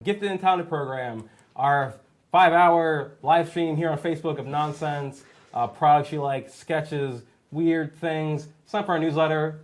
Gifted and Talented program, our 5-hour live stream here on Facebook of nonsense, products you like, sketches, weird things, sign up for our newsletter,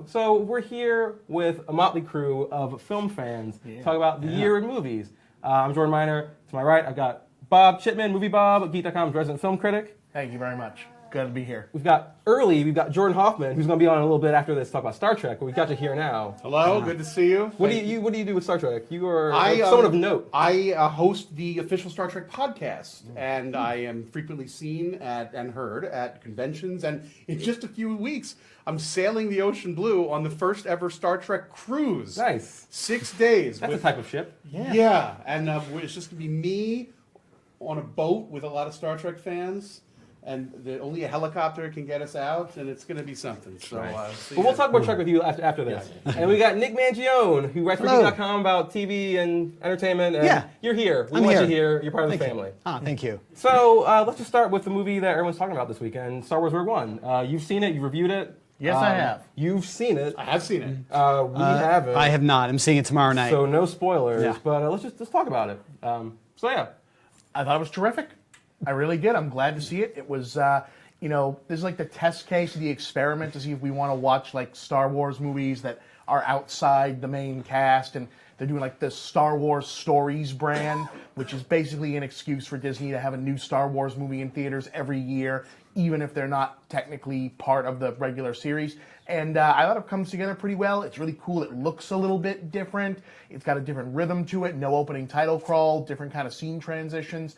So we're here with a motley crew of film fans talk about the year in movies. I'm Jordan Miner. To my right, I've got Bob Chipman, MovieBob, Geek.com's resident film critic. Thank you very much. Good to be here. We've got Jordan Hoffman, who's going to be on a little bit after this to talk about Star Trek, but we've got you here now. Hello, good to see you. What do you do with Star Trek? You are someone of note. I host the official Star Trek podcast, and I am frequently seen and heard at conventions. And in just a few weeks, I'm sailing the ocean blue on the first ever Star Trek cruise. Nice. 6 days. That's a type of ship. Yeah, and it's just going to be me on a boat with a lot of Star Trek fans. And only a helicopter can get us out, and it's going to be something. So, we'll talk about Trek with you after this. Yeah. And we got Nick Mangione, who writes for Geek.com about TV and entertainment. And you're here. We want you here. You're part of the family. Thank you. So let's just start with the movie that everyone's talking about this weekend, Star Wars Rogue One. You've seen it. You've reviewed it. Yes, I have. You've seen it. I have seen it. We haven't. I have not. I'm seeing it tomorrow night. So no spoilers. But let's talk about it. I thought it was terrific. I really did. I'm glad to see it. It was, this is like the test case, the experiment to see if we want to watch like Star Wars movies that are outside the main cast. And they're doing like the Star Wars Stories brand, which is basically an excuse for Disney to have a new Star Wars movie in theaters every year, even if they're not technically part of the regular series. And I thought it comes together pretty well. It's really cool. It looks a little bit different. It's got a different rhythm to it. No opening title crawl, different kind of scene transitions.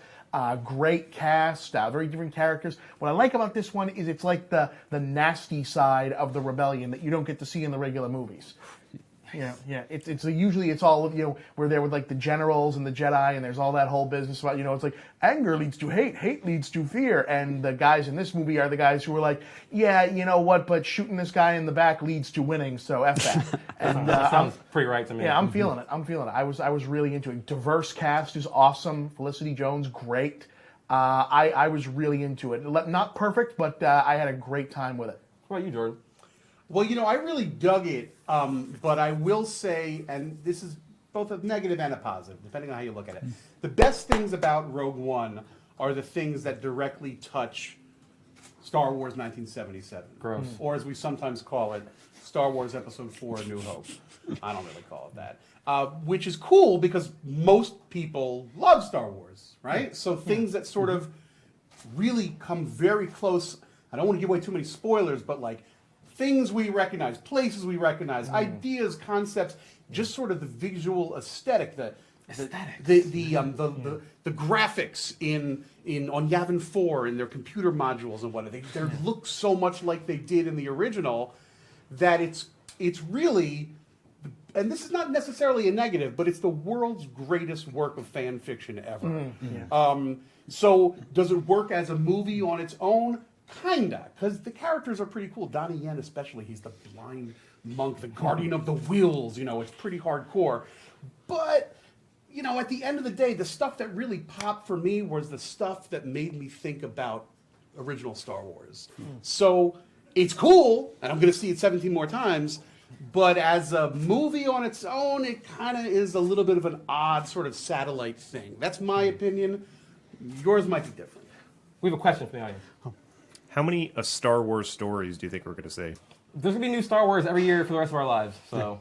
Great cast, very different characters. What I like about this one is it's like the nasty side of the rebellion that you don't get to see in the regular movies. Usually it's all we're there with like the generals and the Jedi, and there's all that whole business about it's like anger leads to hate, hate leads to fear, and the guys in this movie are the guys who are like, but shooting this guy in the back leads to winning, so F that. And that sounds pretty right to me. Yeah, I'm feeling it. I was really into it. Diverse cast is awesome. Felicity Jones, great. I was really into it. Not perfect, but I had a great time with it. What about you, Jordan? Well, I really dug it, but I will say, and this is both a negative and a positive, depending on how you look at it. The best things about Rogue One are the things that directly touch Star Wars 1977. Gross. Or as we sometimes call it, Star Wars Episode 4, A New Hope. I don't really call it that. Which is cool because most people love Star Wars, right? So things that sort of really come very close, I don't want to give away too many spoilers, but like, things we recognize, places we recognize, ideas, concepts, just sort of the visual aesthetic, the graphics on Yavin 4 in their computer modules and whatnot. They look so much like they did in the original that it's really, and this is not necessarily a negative, but it's the world's greatest work of fan fiction ever. So does it work as a movie on its own? Kinda, because the characters are pretty cool. Donnie Yen especially, he's the blind monk, the guardian of the wheels, it's pretty hardcore. But, at the end of the day, the stuff that really popped for me was the stuff that made me think about original Star Wars. So, it's cool, and I'm going to see it 17 more times, but as a movie on its own, it kind of is a little bit of an odd sort of satellite thing. That's my opinion. Yours might be different. We have a question from the audience. How many Star Wars stories do you think we're going to see? There's going to be new Star Wars every year for the rest of our lives. So,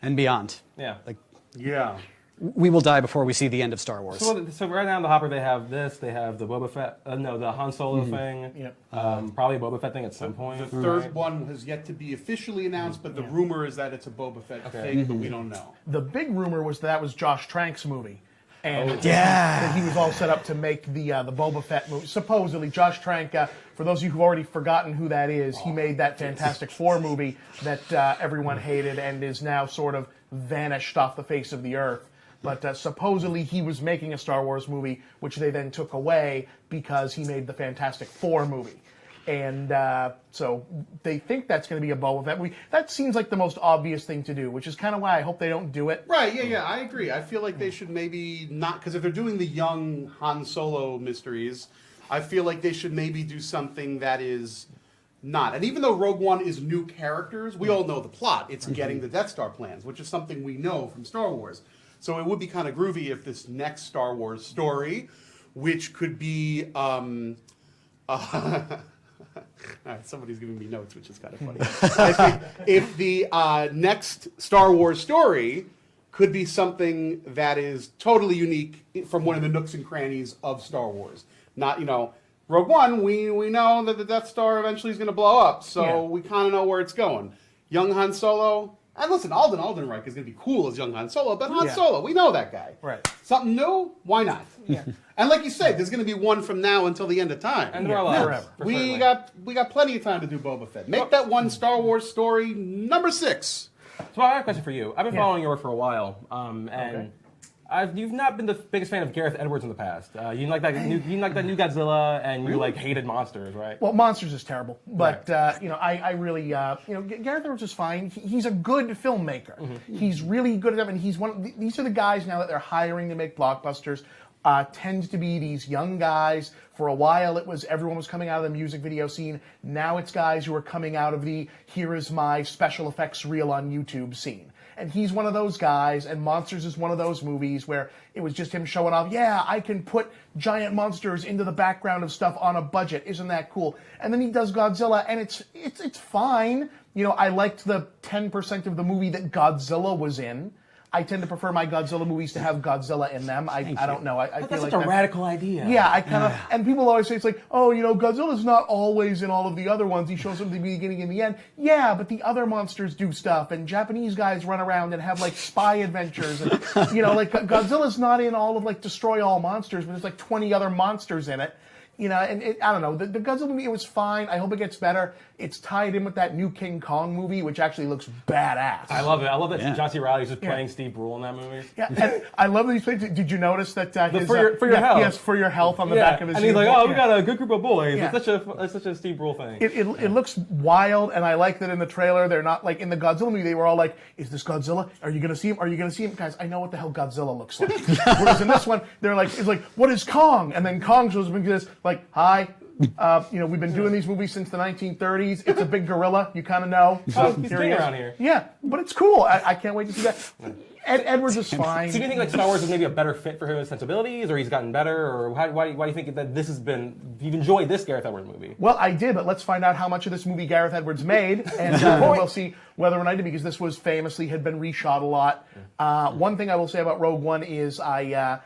and beyond. Yeah. We will die before we see the end of Star Wars. So right now in the hopper they have this. They have the Boba Fett. The Han Solo thing. Yeah. Probably a Boba Fett thing at some point. The third one has yet to be officially announced, but the rumor is that it's a Boba Fett thing, but we don't know. The big rumor was that was Josh Trank's movie. And yeah, he was all set up to make the Boba Fett movie. Supposedly, Josh Trank, for those of you who've already forgotten who that is, he made that Fantastic Four movie that everyone hated and is now sort of vanished off the face of the earth. But supposedly he was making a Star Wars movie, which they then took away because he made the Fantastic Four movie. And so they think that's going to be a Boba Fett movie. That seems like the most obvious thing to do, which is kind of why I hope they don't do it. Right, yeah, I agree. I feel like they should maybe not, because if they're doing the young Han Solo mysteries, I feel like they should maybe do something that is not. And even though Rogue One is new characters, we all know the plot. It's getting the Death Star plans, which is something we know from Star Wars. So it would be kind of groovy if this next Star Wars story, which could be, all right, somebody's giving me notes, which is kind of funny. I think if the next Star Wars story could be something that is totally unique from one of the nooks and crannies of Star Wars. Not, Rogue One, we know that the Death Star eventually is going to blow up, so we kind of know where it's going. Young Han Solo, and listen, Alden Ehrenreich is going to be cool as young Han Solo, but Han Solo, we know that guy. Right. Something new? Why not? Yeah. And like you said, there's going to be one from now until the end of time. And more lives. We got plenty of time to do Boba Fett. Make that one Star Wars story number 6. So I have a question for you. I've been following your work for a while, and you've not been the biggest fan of Gareth Edwards in the past. You didn't like that new Godzilla, and you hated Monsters, right? Well, Monsters is terrible, but I really Gareth Edwards is fine. He's a good filmmaker. He's really good at them, and he's these are the guys now that they're hiring to make blockbusters. Tends to be these young guys. For a while, everyone was coming out of the music video scene. Now it's guys who are coming out of the here is my special effects reel on YouTube scene. And he's one of those guys, and Monsters is one of those movies where it was just him showing off, yeah, I can put giant monsters into the background of stuff on a budget. Isn't that cool? And then he does Godzilla, and it's fine. I liked the 10% of the movie that Godzilla was in. I tend to prefer my Godzilla movies to have Godzilla in them. I don't know. I feel That's like such a radical idea. Yeah, I kind of, and people always say it's like, oh, Godzilla's not always in all of the other ones. He shows up at the beginning and the end. Yeah, but the other monsters do stuff, and Japanese guys run around and have spy adventures, and Godzilla's not in all of Destroy All Monsters, but there's 20 other monsters in it. I don't know. The Godzilla movie, it was fine. I hope it gets better. It's tied in with that new King Kong movie, which actually looks badass. I love it. I love that John C. Reilly's just playing Steve Brule in that movie. Yeah, and I love these things. Did you notice that for your health? He has For Your Health on the back of his and he's uniform. we got a good group of boys. Yeah. It's such a Steve Brule thing. It looks wild, and I like that in the trailer. They're not in the Godzilla movie. They were all like, "Is this Godzilla? Are you going to see him? Are you going to see him?" Guys, I know what the hell Godzilla looks like. Whereas in this one, they're like, "It's like, what is Kong?" And then Kong shows up and goes "Hi." We've been doing these movies since the 1930s. It's a big gorilla. You kind of know. So he's big around here. Yeah, but it's cool. I can't wait to see that. Edwards is fine. So do you think Star Wars is maybe a better fit for his sensibilities, or he's gotten better, or why do you think that this has been? You've enjoyed this Gareth Edwards movie? Well, I did, but let's find out how much of this movie Gareth Edwards made, and we'll see whether or not he did, because this was famously had been reshot a lot. One thing I will say about Rogue One is I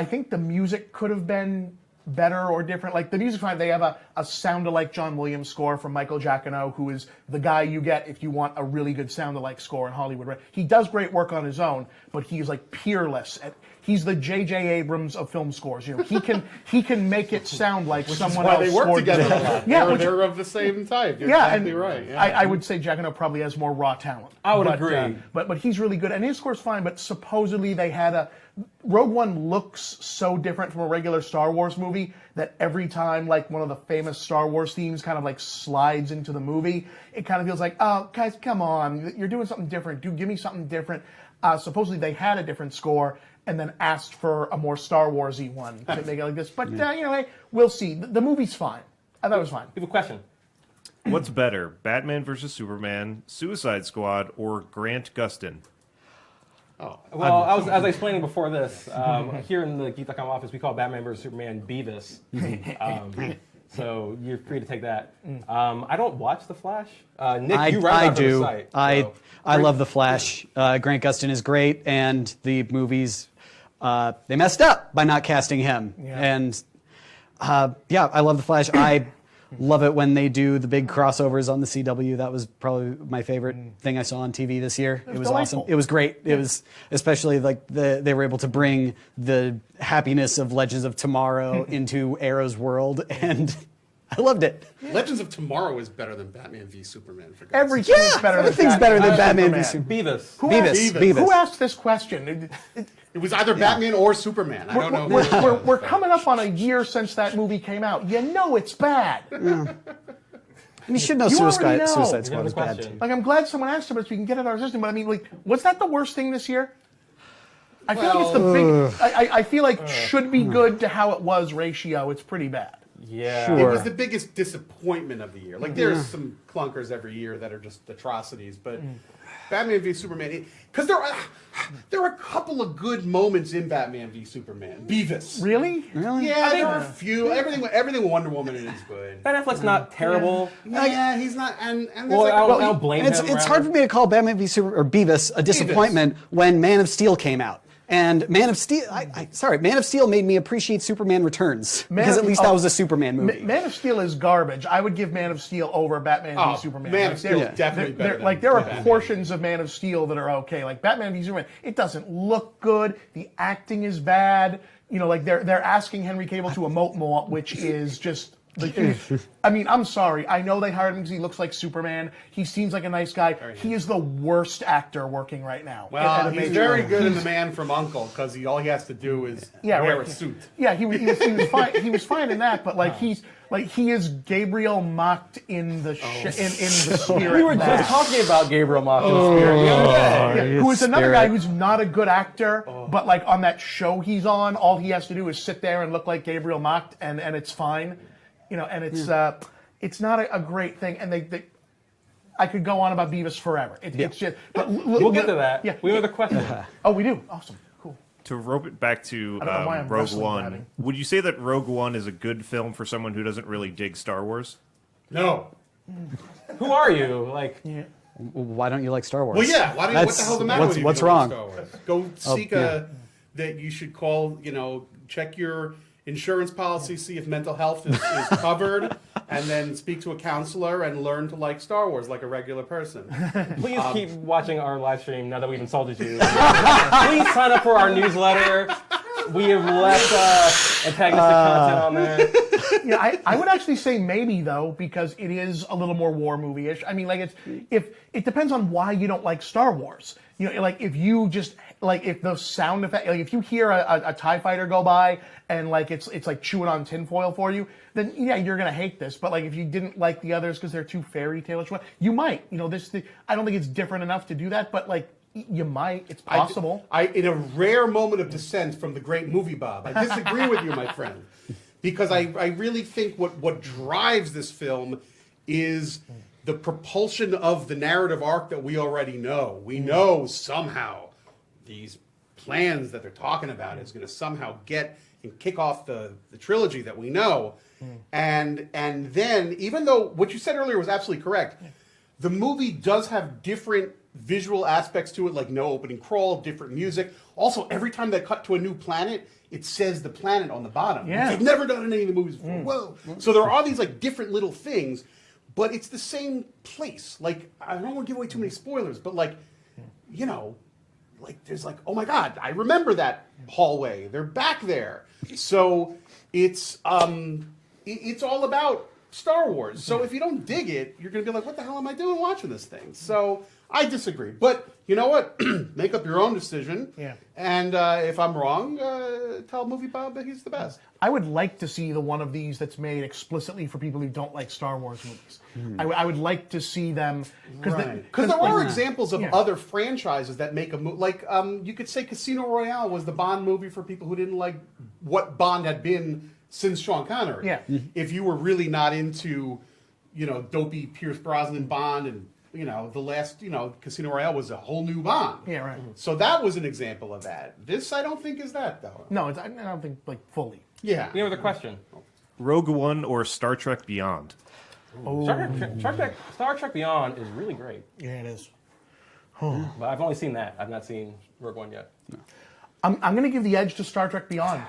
think the music could have been better or different. The music fine. They have a sound-alike John Williams score from Michael Giacchino, who is the guy you get if you want a really good sound-alike score in Hollywood. Right? He does great work on his own, but he's peerless. He's the J.J. Abrams of film scores. He can make it sound like someone else. They work together a lot. Yeah, they're of the same type. You're exactly right. Yeah. I would say Giacchino probably has more raw talent. I would agree. But he's really good, and his score's fine. But supposedly they had Rogue One looks so different from a regular Star Wars movie that every time one of the famous Star Wars themes kind of slides into the movie, it kind of feels like, oh, guys, come on, you're doing something different. Give me something different. Supposedly they had a different score and then asked for a more Star Wars-y one to make it like this. But, hey, we'll see. The movie's fine. I thought it was fine. We have a question. What's better, Batman versus Superman, Suicide Squad, or Grant Gustin? Oh, well, as I was explaining before this, here in the Geek.com office, we call Batman vs. Superman Beavis. So you're free to take that. I don't watch The Flash. Nick, you write about it on the site. I love The Flash. Grant Gustin is great, and the movies, they messed up by not casting him. Yeah. And I love The Flash. I love it when they do the big crossovers on the CW. That was probably my favorite thing I saw on TV this year. It was awesome. It was great. It was especially they were able to bring the happiness of Legends of Tomorrow into Arrow's world, and I loved it. Legends of Tomorrow is better than Batman v Superman. For Everything's better than Batman v Superman. Beavis. Who asked this question? It was either Batman or Superman. I don't know. We're coming up on a year since that movie came out. It's bad. And you should know Suicide Squad is bad too. I'm glad someone asked about it so we can get it out of our system. But I mean, was that the worst thing this year? I feel like it's the big. I feel like should be good to how it was ratio. It's pretty bad. Yeah, sure. It was the biggest disappointment of the year. There's some clunkers every year that are just atrocities, but Batman v Superman, because there are a couple of good moments in Batman v Superman. Beavis. Really? Yeah, there are a few. Everything with Wonder Woman in it is good. Ben Affleck's not terrible. Yeah, he's not. And there's Well, like, I don't blame him. It's hard for me to call Batman v Beavis a disappointment when Man of Steel came out. And Man of Steel, Man of Steel made me appreciate Superman Returns because at least that was a Superman movie. Man of Steel is garbage. I would give Man of Steel over Batman v Superman. Man of Steel is definitely better. There are portions of Man of Steel that are okay. Like Batman v Superman, it doesn't look good. The acting is bad. You know, like they're asking Henry Cavill to emote more, which is just. I mean, I'm sorry. I know they hired him because he looks like Superman. He seems like a nice guy. He is the worst actor working right now. Well, he's very good in The Man from U.N.C.L.E. because all he has to do is wear a suit. Yeah, he was fine. He was fine in that, but he is Gabriel mocked in the in the Spirit. We were just talking about Gabriel Mock in the Spirit the other day. Who is another guy who's not a good actor, but like on that show he's on, all he has to do is sit there and look like Gabriel mocked, and it's fine. You know, and it's not a great thing, and I could go on about Beavis forever. It's just, but We'll get to that. Yeah, We have a question. Oh, we do. Awesome, cool. To rope it back to I don't know why I'm Rogue wrestling One, grabbing. would you say that Rogue One is a good film for someone who doesn't really dig Star Wars? No. Who are you? Like, Why don't you like Star Wars? Well, yeah. What the hell's the matter with you? What's if you don't wrong? like Star Wars? Go seek that you should call. Check your insurance policy, see if mental health is covered, and then speak to a counselor and learn to like Star Wars like a regular person. please keep watching our live stream now that we've insulted you. Please sign up for our newsletter. We have left antagonistic content on there. Yeah, I would actually say maybe though, because it is a little more war movie-ish. I mean, like it depends on why you don't like Star Wars. You know, like if you just if the sound effect, like if you hear a TIE fighter go by and like it's like chewing on tinfoil for you, then yeah, you're gonna hate this. But like if you didn't like the others because they're too fairy tale-ish, you might. You know, I don't think it's different enough to do that, but like. You might. It's possible. In a rare moment of dissent from the great MovieBob, I disagree with you, my friend, because I really think what drives this film is the propulsion of the narrative arc that we already know. We know somehow these plans that they're talking about is going to somehow get and kick off the trilogy that we know, and then even though what you said earlier was absolutely correct, the movie does have different visual aspects to it, like no opening crawl, different music. Also, every time they cut to a new planet, it says the planet on the bottom. Yeah. They've never done in any of the movies before. Whoa. So there are these like different little things, but it's the same place. Like, I don't want to give away too many spoilers, but like, you know, like there's like, oh my God, I remember that hallway. They're back there. So it's all about Star Wars. So if you don't dig it, you're going to be like, what the hell am I doing watching this thing? So I disagree. But you know what? Make up your own decision. Yeah. And if I'm wrong, tell MovieBob that he's the best. I would like to see the one of these that's made explicitly for people who don't like Star Wars movies. I would like to see them Because there are examples of other franchises that make a movie. Like you could say Casino Royale was the Bond movie for people who didn't like what Bond had been since Sean Connery. Yeah. If you were really not into, dopey Pierce Brosnan Bond and the last, Casino Royale was a whole new Bond. Yeah, right. So that was an example of that. This I don't think is that though. No, I don't think like fully. Yeah. You know the question. Rogue One or Star Trek Beyond? Star Trek Beyond is really great, Yeah, it is. but I've only seen that. I've not seen Rogue One yet. I'm going to give the edge to Star Trek Beyond,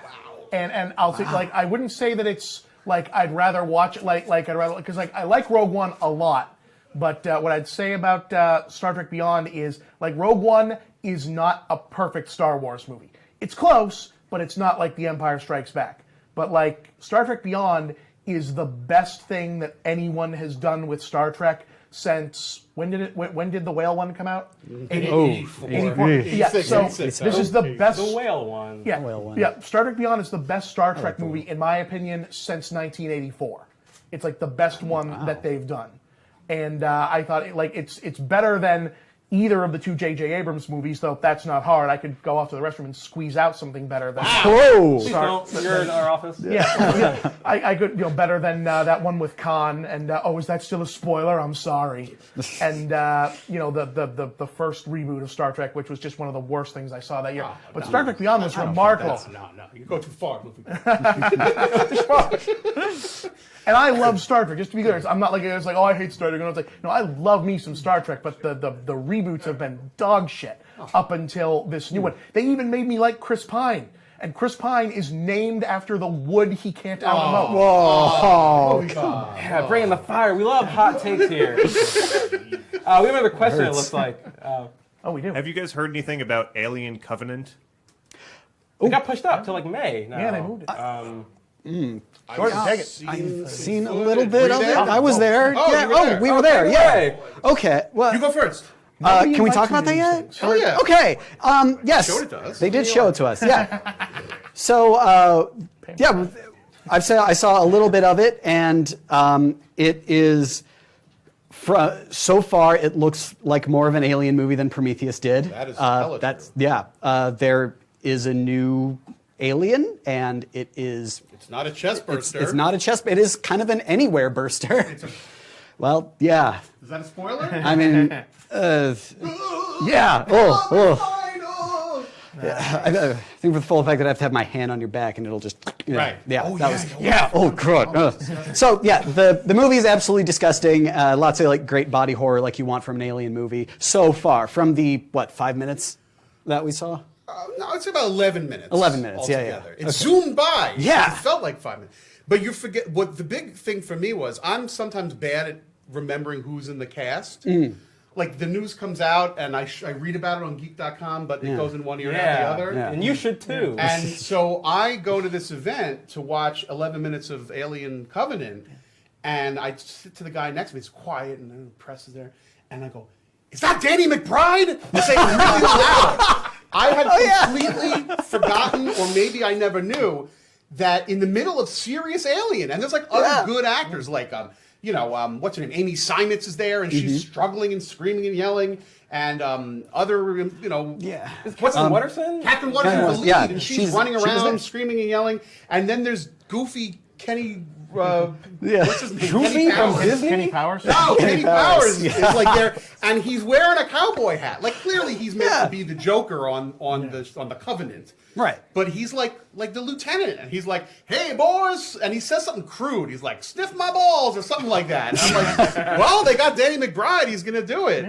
and I'll say I wouldn't say that it's like I'd rather watch it because I like Rogue One a lot, but what I'd say about Star Trek Beyond is like Rogue One is not a perfect Star Wars movie. It's close, but it's not like The Empire Strikes Back. But like Star Trek Beyond is the best thing that anyone has done with Star Trek since when did the whale one come out? 84. Yeah, so 86. this is the best. The whale one. Yeah, whale one. yeah. Star Trek Beyond is the best Star Trek movie, in my opinion, since 1984. It's like the best one that they've done, and I thought it's better than either of the two J.J. Abrams movies, though that's not hard. I could go off to the restroom and squeeze out something better than Whoa! Please don't. You're in our office. yeah. I could, better than that one with Khan. And is that still a spoiler? I'm sorry. And the first reboot of Star Trek, which was just one of the worst things I saw that year. But Star Trek Beyond was remarkable. No, you go too far. And I love Star Trek. Just to be clear, I'm not like it's like, oh, I hate Star Trek. And it's like, no, I love me some Star Trek, but the reboots have been dog shit up until this new one. They even made me like Chris Pine. And Chris Pine is named after the wood he can't outmow. Whoa! Yeah, bringing the fire. We love hot takes here. We have another question, it looks like. Oh, we do. Have you guys heard anything about Alien Covenant? It got pushed up to like May now. Yeah, they moved it. I've take it. Seen a footage. little bit Were you of it. there? I was there. Oh, yeah. you were there. We were there. Take it Yeah. away. Okay. Well, You go first. Nobody can we talk invites me about that to yet? these things. Oh yeah. Okay. Yes. Showed it to us. They did show it to us. Yeah. So yeah, I saw a little bit of it, and it is. So far, it looks like more of an Alien movie than Prometheus did. That is hella true. There is a new alien, and it is. It's not a chest burster. It's not a chest. It is kind of an anywhere burster. Well, yeah. Is that a spoiler? I mean, yeah. Oh. I think for the full effect that I have to have my hand on your back and it'll just. Right. Yeah. Oh, that yeah, was. yeah. Yeah. Oh God. So yeah, the movie is absolutely disgusting. Lots of like great body horror like you want from an alien movie so far. From the 5 minutes that we saw. No, it's about 11 minutes. 11 minutes, yeah. altogether. It zoomed by. Yeah. It felt like 5 minutes. But you forget, what the big thing for me was, I'm sometimes bad at remembering who's in the cast. Like, the news comes out, and I read about it on Geek.com, but it goes in one ear and out the other. Yeah. And you should too. And so I go to this event to watch 11 minutes of Alien Covenant, and I sit to the guy next to me. He's quiet, and then the press is there, and I go, "Is that Danny McBride?" I say it really loud. I had completely forgotten, or maybe I never knew, that in the middle of serious Alien, and there's like other good actors, like what's her name? Amy Seimetz is there, and she's struggling and screaming and yelling, and other What's the Watterson? Captain Watterson is the lead, Yeah, and she she's was running there. around screaming and yelling, and then there's goofy Kenny. What's his name? Goofy Kenny from Powers. Disney? Kenny Powers? No, Kenny Powers is like there, and he's wearing a cowboy hat. Like clearly, he's meant to be the Joker on the Covenant. Right. But he's like the lieutenant, and he's like, "Hey, boys," and he says something crude. He's like, "Sniff my balls" or something like that. And I'm like, "Well, they got Danny McBride. He's gonna do it."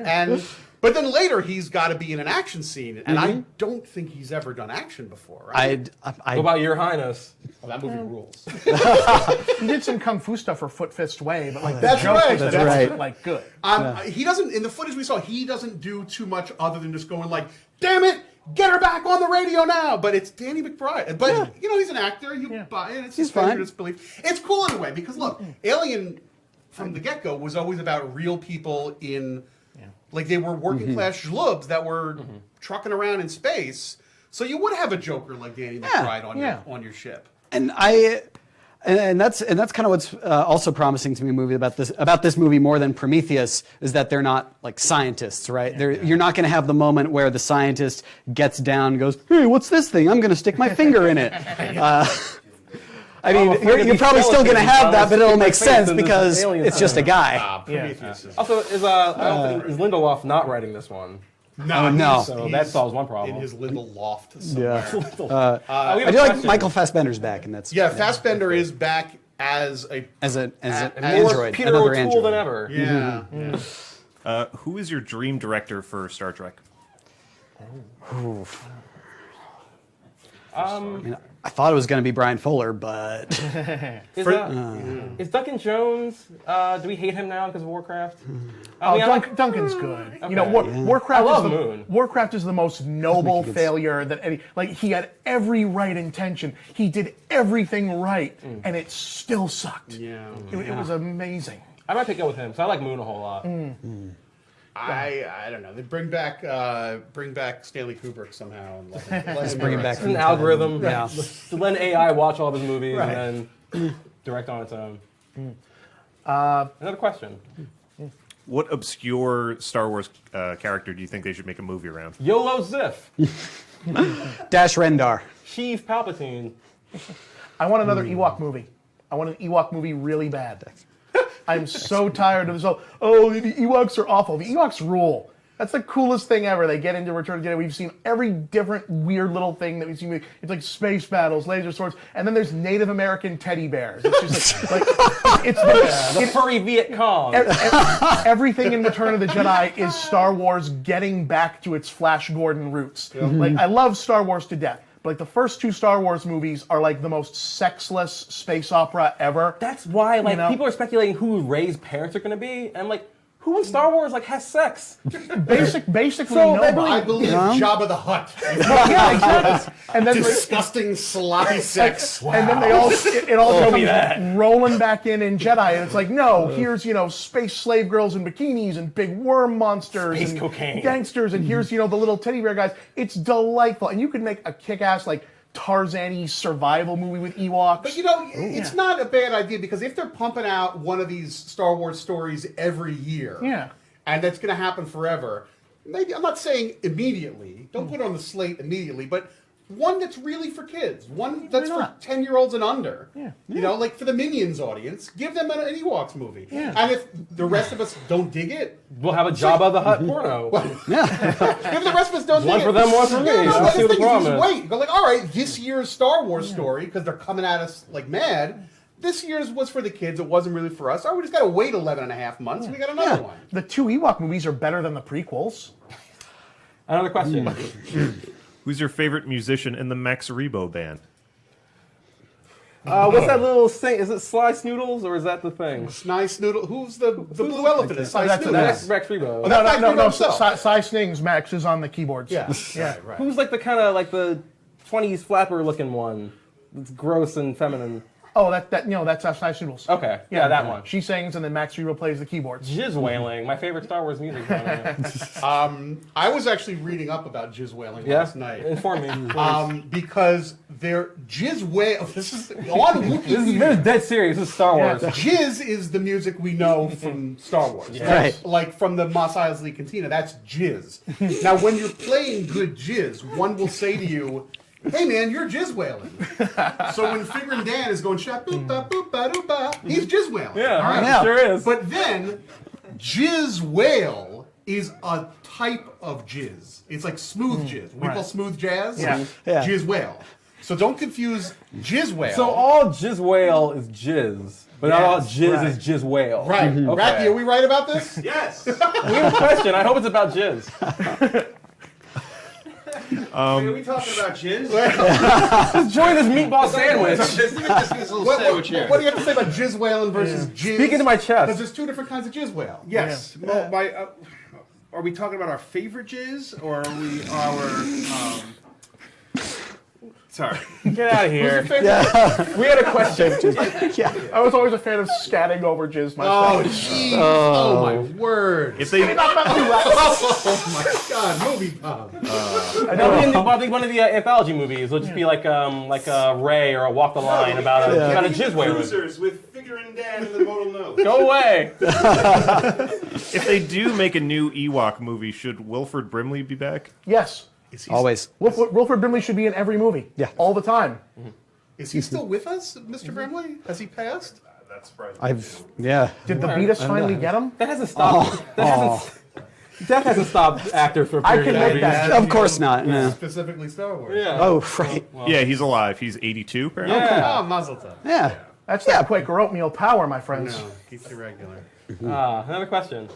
But then later, he's got to be in an action scene, and I don't think he's ever done action before. Right? What about Your Highness? Well, that movie rules. He did some kung fu stuff for Foot Fist Way, but like That's the joke right. was That's that's right. like good. He doesn't, in the footage we saw, he doesn't do too much other than just going like, "Damn it, get her back on the radio now." But it's Danny McBride. But, he's an actor. You buy it. It's He's suspended fine. disbelief. It's cool in a way because, look, Alien from the get-go was always about real people in, like they were working-class schlubs that were trucking around in space. So you would have a Joker like Danny McBride on your ship. And that's kind of what's also promising to me movie about this movie more than Prometheus is that they're not like scientists, right? You're not going to have the moment where the scientist gets down and goes, "Hey, what's this thing? I'm going to stick my finger in it." I mean, you're probably still going to have that, but it'll make sense because it's just a guy. Prometheus is Also, is Lindelof not writing this one? No. So that solves one problem. in his little loft somewhere. I do like Michael Fassbender's back, and that's Fassbender is back as an an more android, Peter another O'Toole android. than ever. Who is your dream director for Star Trek? I thought it was going to be Brian Fuller, but Is Duncan Jones? Do we hate him now because of Warcraft? I mean, Duncan's good. Okay. Warcraft. I love is Moon. Warcraft is the most noble failure that any. Like he had every right intention. He did everything right, and it still sucked. Yeah. It was amazing. I might pick up with him. So I like Moon a whole lot. I don't know. They bring back Stanley Kubrick somehow. And let him bring him direct. back. It's an algorithm. Yeah. To let AI watch all of his movies Right. and then direct on its own. Another question. What obscure Star Wars character do you think they should make a movie around? YOLO Ziff. Dash Rendar. Chief Palpatine. I want another Ewok movie. I want an Ewok movie really bad. I'm so tired of this. Oh, the Ewoks are awful. The Ewoks rule. That's the coolest thing ever. They get into Return of the Jedi. We've seen every different weird little thing that we've seen. It's like space battles, laser swords, and then there's Native American teddy bears. It's just like it's The furry Viet Cong. everything in Return of the Jedi is Star Wars getting back to its Flash Gordon roots. Like I love Star Wars to death. But like the first 2 Star Wars movies are like the most sexless space opera ever. That's why, like, You know? people are speculating who Rey's parents are going to be, and like, who in Star Wars like has sex? Basically, So, nobody. I believe Jabba the Hutt. Yeah, exactly. And then Disgusting, sloppy sex. and then they all it all comes rolling back in Jedi, and it's like, no, here's space slave girls in bikinis and big worm monsters Space and cocaine. gangsters, and here's the little teddy bear guys. It's delightful, and you could make a kick-ass like Tarzan-y survival movie with Ewoks. But it's not a bad idea, because if they're pumping out one of these Star Wars stories every year, and that's going to happen forever, maybe, I'm not saying immediately, don't put it on the slate immediately, but one that's really for kids, one that's for 10-year-olds and under. Like for the Minions audience, give them an Ewoks movie. And if the rest of us don't dig it, We'll have a Jabba the Hutt porno. if the rest of us don't dig it, One for them, one for me. Yeah, So no, let's see the what the thing is, problem is. wait, you go like, all right, this year's Star Wars story, because they're coming at us like mad. This year's was for the kids. It wasn't really for us. Oh, we just got to wait 11 and a half months. We got another one. The 2 Ewok movies are better than the prequels. Another question. Who's your favorite musician in the Max Rebo band? What's that little thing? Is it Sly Snoodles or is that the thing? Nice Noodle. Who's the blue elephant? It's Cy that's- Snoodles. That's Rex Rebo. No, Max Rebo himself. Cy Snings Max is on the keyboards. Yeah. Right. Who's like the kind of like the 20s flapper looking one? It's gross and feminine. Oh, that's Cy Snoodles. Okay, yeah, that one. She sings, and then Max Rebo plays the keyboards. Jizz wailing, my favorite Star Wars music genre. I was actually reading up about jizz whaling Yeah, last night. inform me. Because they're jizz whale. This is on This Wikipedia. is dead serious. This is Star Wars. Jizz is the music we know from Star Wars. Right. Like from the Mos Eisley Cantina. That's jizz. Now, when you're playing good jizz, one will say to you, hey man, you're jizz whaling. So when Figurin' Dan is going shop boop ba boop ba doop ba, he's jizz whaling. Yeah, All right? Yeah. sure is. But then jizz whale is a type of jizz. It's like smooth jizz. We call smooth jazz. Yeah. Yeah. Jizz whale. So don't confuse jizz whale. So all jizz whale is jizz, but not all jizz right. is jizz whale. right, Okay. Racky, are we right about this? Yes. We have a question. I hope it's about jizz. Are we talking about jizz? Join this meatball sandwich. This little sandwich here. What do you have to say about jizz whaling versus jizz? Speak into my chest. Because there's 2 different kinds of jizz whale. Yes. Are we talking about our favorite jizz, or are we our? Sorry. Get out of here. Favorite- We had a question. I was always a fan of scatting over jizz Oh, myself. jeez. Oh, my word. If they Oh, my God. MovieBob. I think one of the anthology movies will just be like a Ray or a Walk the Line about a jizz whale. Losers with Figurin' Dan and the modal nose. Go away. if they do make a new Ewok movie, should Wilford Brimley be back? Yes. Always. Wilford Brimley should be in every movie. Yeah. All the time. Is he still with us, Mr. Brimley? Has he passed? That's surprising. Did the Beatus finally get him? That hasn't stopped. That hasn't stopped actors for a I period can of make years. that. Of course not. No. Specifically Star Wars. Yeah. Oh, right. Yeah, he's alive. He's 82, apparently. Yeah. Oh, Mazel tov. Yeah. That's that Quaker oatmeal power, my friends. No, keep it regular. Another question.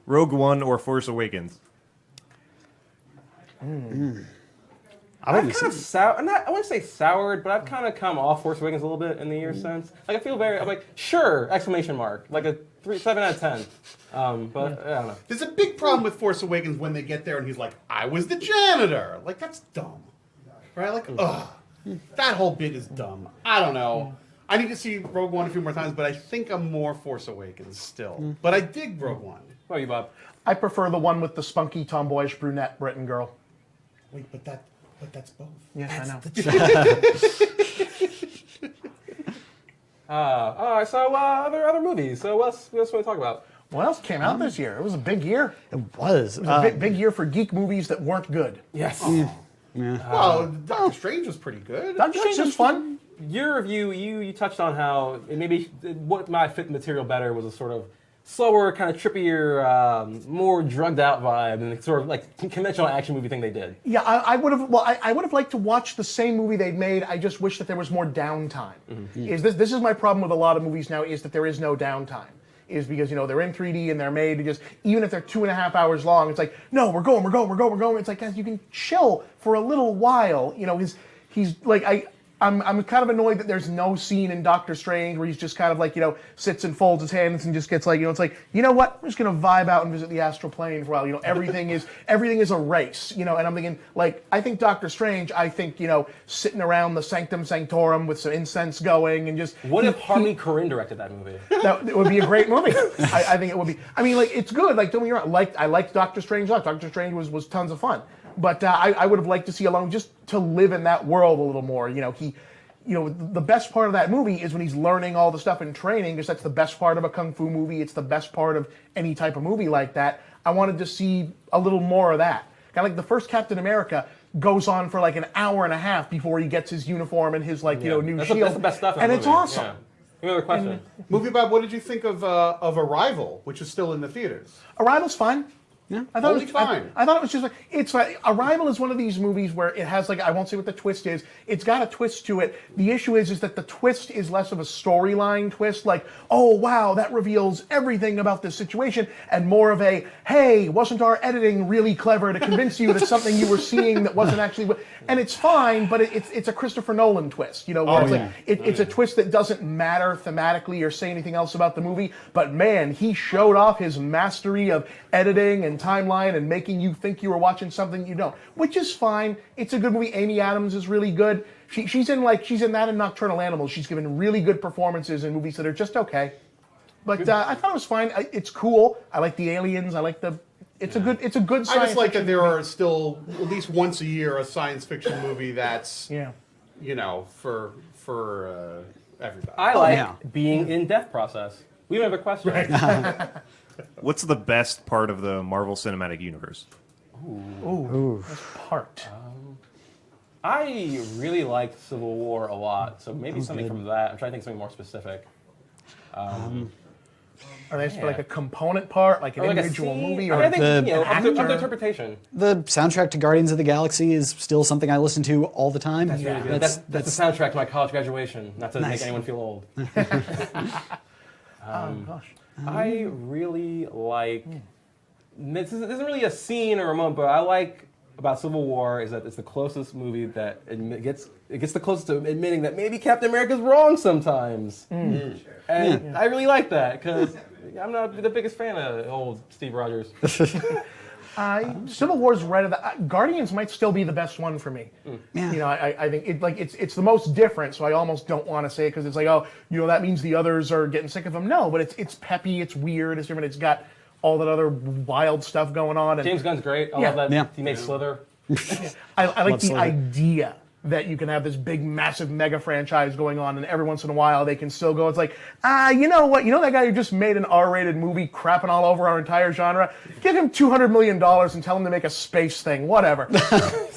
Rogue One or Force Awakens? I've kind of I wouldn't say soured, but I've kind of come off Force Awakens a little bit in the years since. Like I feel I'm like, sure, exclamation mark, like a 7 out of 10. But I don't know. There's a big problem with Force Awakens when they get there and he's like, I was the janitor. Like, that's dumb. Right? Like, ugh. That whole bit is dumb. I don't know. I need to see Rogue One a few more times, but I think I'm more Force Awakens still. But I dig Rogue One. What about you, Bob? I prefer the one with the spunky, tomboyish brunette Britain girl. Wait, but that's both. Yes, I know. All right, so other movies. So what else we want to talk about? What else came out this year? It was a big year. It was. It was a big year for geek movies that weren't good. Yes. Well, Doctor Strange was pretty good. Doctor Strange was fun. Your review, you touched on how what might fit the material better was a sort of slower, kind of trippier, more drugged out vibe, and the sort of like conventional action movie thing they did. Yeah, I would have. Well, I would have liked to watch the same movie they'd made. I just wish that there was more downtime. This is my problem with a lot of movies now, is that there is no downtime. Is because they're in 3D and they're made to just, even if they're 2.5 hours long, it's like, no, we're going. It's like, guys, you can chill for a little while. He's like, I'm kind of annoyed that there's no scene in Doctor Strange where he's just kind of like, sits and folds his hands and just gets like, it's like, you know what? I'm just gonna vibe out and visit the astral plane for a while. Everything is a race. And I'm thinking, like, I think Doctor Strange, sitting around the Sanctum Sanctorum with some incense going and just. What if Harley Corinne directed that movie? It would be a great movie. I think it would be. I mean, like, it's good. Like, don't get me wrong. I liked Doctor Strange. Doctor Strange was tons of fun. But I would have liked to see Alone just to live in that world a little more. The best part of that movie is when he's learning all the stuff in training, because that's the best part of a kung fu movie. It's the best part of any type of movie like that. I wanted to see a little more of that. Kind of like the first Captain America goes on for like an hour and a half before he gets his uniform and his new shield. That's the best stuff in and the it's movie. awesome. Yeah. Another question. MovieBob, what did you think of Arrival, which is still in the theaters? Arrival's fine. Yeah, I thought Only fine. I thought it was just like, it's fine. Arrival is one of these movies where it has like, I won't say what the twist is. It's got a twist to it. The issue is that the twist is less of a storyline twist, like, oh wow, that reveals everything about this situation, and more of a, hey, wasn't our editing really clever to convince you that something you were seeing that wasn't actually, and it's fine, but it's a Christopher Nolan twist, where it's a twist that doesn't matter thematically or say anything else about the movie, but man, he showed off his mastery of editing and timeline and making you think you were watching something you don't, which is fine. It's a good movie. Amy Adams is really good. She's in that and Nocturnal Animals. She's given really good performances in movies that are just okay. But I thought it was fine. It's cool. I like the aliens. I like it's a good science I just like that fiction there movie. are still at least once a year a science fiction movie that's for everybody. I like being in death process. We have a question. What's the best part of the Marvel Cinematic Universe? This part. I really liked Civil War a lot, so maybe something from that. I'm trying to think of something more specific. Are they for like a component part, like an Like a individual scene? movie, I or mean, I think, an up to actor? interpretation. The soundtrack to Guardians of the Galaxy is still something I listen to all the time. That's really good. That's the soundtrack to my college graduation. Not to make anyone feel old. Gosh. I really like. This isn't really a scene or a moment, but I like about Civil War is that it's the closest movie that gets the closest to admitting that maybe Captain America's wrong sometimes, and I really like that because I'm not the biggest fan of old Steve Rogers. Civil War's right at the Guardians might still be the best one for me. Yeah. I think it's the most different, so I almost don't want to say it because it's like, oh, that means the others are getting sick of them. No, but it's peppy, it's weird, it's different. It's got all that other wild stuff going on. And James Gunn's great. I love that he made Slither. I like Love the Slither. idea that you can have this big, massive mega franchise going on, and every once in a while they can still go, it's like, you know what? You know that guy who just made an R-rated movie crapping all over our entire genre? Give him $200 million and tell him to make a space thing, whatever.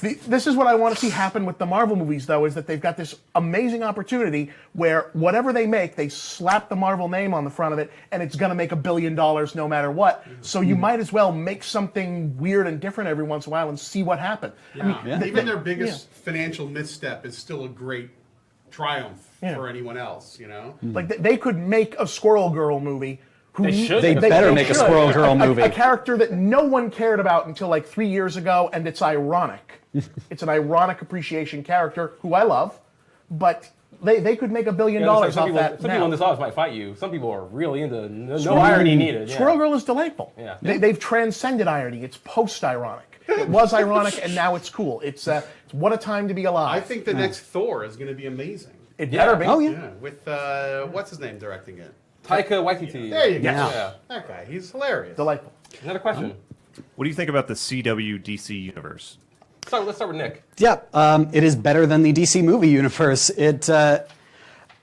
This is what I want to see happen with the Marvel movies, though, is that they've got this amazing opportunity where whatever they make, they slap the Marvel name on the front of it, and it's going to make $1 billion no matter what. So you might as well make something weird and different every once in a while and see what happens. Yeah. Even their biggest financial misstep is still a great triumph for anyone else, Like they could make a Squirrel Girl movie. They better make a Squirrel Girl movie. A character that no one cared about until like 3 years ago, and it's ironic. It's an ironic appreciation character who I love, but they could make $1 billion off some people, that some now. people in this office might fight you. Some people are really into no irony needed. Yeah. Squirrel Girl is delightful. Yeah. They've transcended irony. It's post-ironic. It was ironic, and now it's cool. It's what a time to be alive. I think the next Thor is going to be amazing. It better be. Oh, yeah. Yeah, with what's his name directing it? Taika Waititi. There you go. Yeah. That guy, he's hilarious. Delightful. Another question. What do you think about the CW DC universe? Let's start with Nick. Yeah, it is better than the DC movie universe.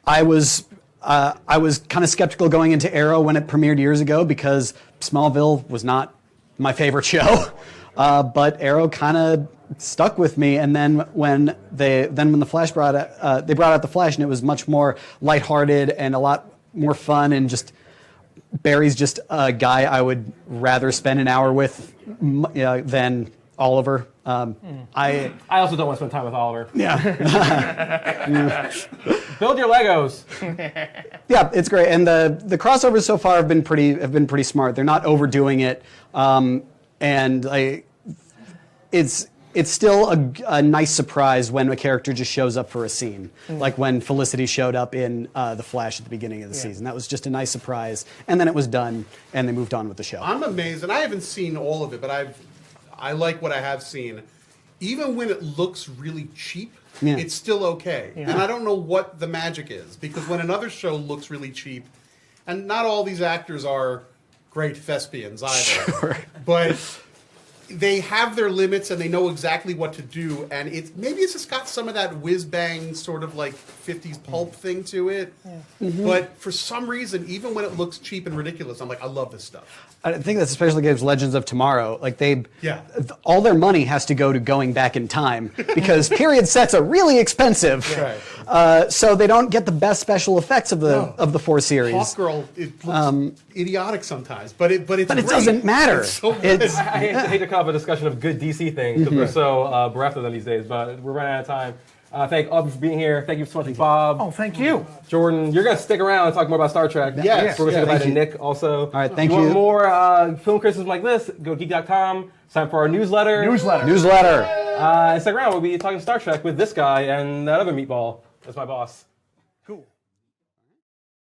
I was I was kind of skeptical going into Arrow when it premiered years ago because Smallville was not my favorite show. But Arrow kind of stuck with me, and then when the Flash brought out, they brought out the Flash, and it was much more lighthearted and a lot more fun, and just Barry's just a guy I would rather spend an hour with than Oliver. I also don't want to spend time with Oliver. Yeah. Build your Legos. Yeah, it's great, and the crossovers so far have been pretty smart. They're not overdoing it, and it's still a nice surprise when a character just shows up for a scene, like when Felicity showed up in The Flash at the beginning of the season. That was just a nice surprise, and then it was done, and they moved on with the show. I'm amazed, and I haven't seen all of it, but I like what I have seen. Even when it looks really cheap, it's still okay. And I don't know what the magic is, because when another show looks really cheap, and not all these actors are great thespians either, but they have their limits and they know exactly what to do, and maybe it's just got some of that whiz bang sort of like 50s pulp thing to it. But for some reason, even when it looks cheap and ridiculous, I'm like, I love this stuff. I think that's especially gives Legends of Tomorrow. Like all their money has to go to going back in time because period sets are really expensive. Right. So they don't get the best special effects of the 4 series. Hawkgirl, it looks idiotic sometimes, but it doesn't matter. It's so good. I hate to call up a discussion of good DC things because we're so bereft of them these days, but we're running out of time. Thank all of you for being here. Thank you so much, Bob. Oh, thank you. Jordan, you're going to stick around and talk more about Star Trek. Yes. We're going to say goodbye to you. Nick also. All right, thank you. you. Want more film criticism like this, go to geek.com. Sign up for our newsletter. Newsletter. And stick around. We'll be talking Star Trek with this guy and that other meatball. That's my boss.